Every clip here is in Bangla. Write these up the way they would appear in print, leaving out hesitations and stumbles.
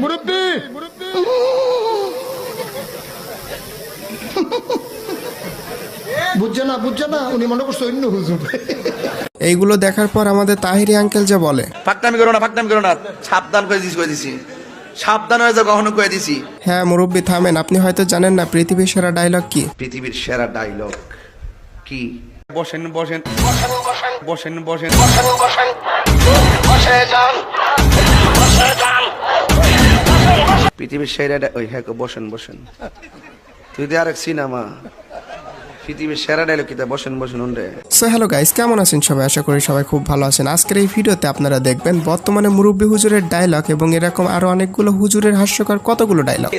মুরব্বি বুঝছে না উনি মনে করছে অন্য হুজুর। এইগুলো দেখার পর আমাদের তাহিরি আঙ্কেল যে বলে, ফাকনামি করো না, সাবধান করে দিছি সাবধান হয়ে যাও, কখনো কয়ে দিছি। হ্যাঁ মুরব্বি থামেন, আপনি হয়তো জানেন না পৃথিবীর সেরা ডায়লগ কি। পৃথিবীর সেরা ডায়লগ কি? বসেন পৃথিবীর সেরা ওই হ্যাঁ বসেন তুই দিয়ে আরেক সিনেমা পৃথিবীর সেরা ডায়লগ কি? বসেন ওনরে। সো হ্যালো গাইস, কেমন আছেন সবাই? আশা করি সবাই খুব ভালো আছেন। আজকের এই ভিডিওতে আপনারা দেখবেন বর্তমানে মুরব্বি হুজুরের ডায়লগ এবং এরকম আরো অনেকগুলো হুজুরের হাস্যকর কতগুলো ডায়লগ।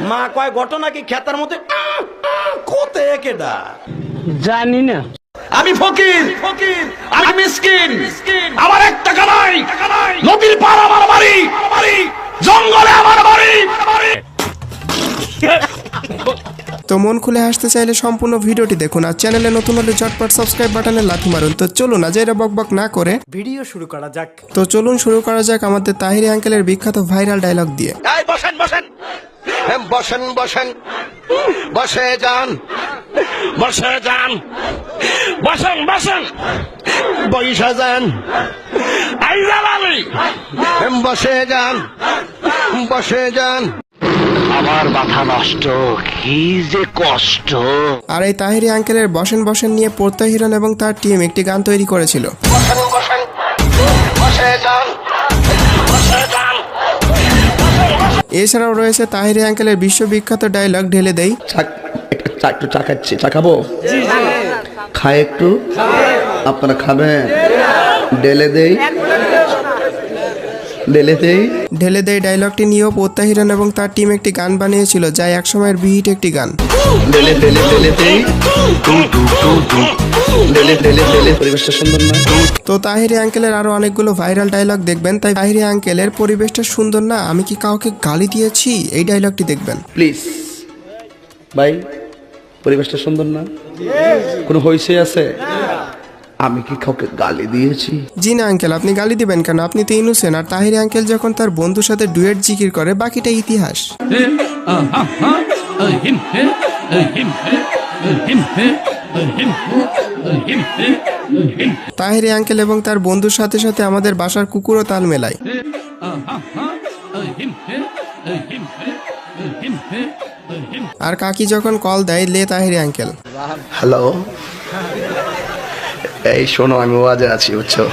মা কয় ঘটনা কি খেতার মধ্যে কোথায় কেডা জানি না। আমি ফকির আমি মিসকিন, আমার এক টাকা নাই, নদীর পার আমার বাড়ি, জঙ্গলে আমার বাড়ি। তো মন খুলে হাসতে চাইলে সম্পূর্ণ ভিডিওটি দেখুন, আর চ্যানেলে নতুন হলে ঝটপট সাবস্ক্রাইব বাটনে লাথি মারুন। তো চলুন আজ এরা বকবক না করে ভিডিও শুরু করা যাক। তো চলুন শুরু করা যাক আমাদের তাহিরি আঙ্কেলের বিখ্যাত ভাইরাল ডায়লগ দিয়ে। বসেন বসে যান বৈশা যান বসে যান। আমার মাথা নষ্ট, কি যে কষ্ট। আর এই তাহিরি আঙ্কেলের বসেন নিয়ে পোর্তা হিরণ এবং তার টিম একটি গান তৈরি করেছিল। এছাড়াও রয়েছে তাহিরি আঙ্কেলের বিশ্ববিখ্যাত ডায়লগ ঢেলে দেই। একটু চা খাচ্ছি, চা খাবো? খায় একটু, আপনারা খাবেন? ঢেলে দেই ডায়লগটি নিয়েও পোর্তা হিরণ এবং তার টিম একটি গান বানিয়েছিল, যা একসময়ের বিহিট একটি গান। পরিবেশটা সুন্দর না? তো তাহিরি আঙ্কেলের আরো অনেকগুলো ভাইরাল ডায়লগ দেখবেন, তাই তাহিরি আঙ্কেলের পরিবেশটা সুন্দর না, আমি কি কাউকে গালি দিয়েছি, এই ডায়লগটি দেখবেন প্লিজ। ভাই পরিবেশটা সুন্দর না? কোনো হইছে আছে? আমি কি কাউকে গালি দিয়েছি? জি না আঙ্কেল, আপনি গালি দিবেন কেন? আপনি তো ইনোসেন্ট। আর তাহিরি আঙ্কেল যখন তার বন্ধুর সাথে ডুয়েট জিকির করে, বাকিটা ইতিহাস। তাহিরি আঙ্কেল এবং তার বন্ধুর সাথে সাথে আমাদের বাসার কুকুরও তাল মেলায়। আর কাকি যখন কল দেয়, লে তাহিরি আঙ্কেল। হ্যালো, এই শোনো, আমি ওয়াজে আছি বুঝছো,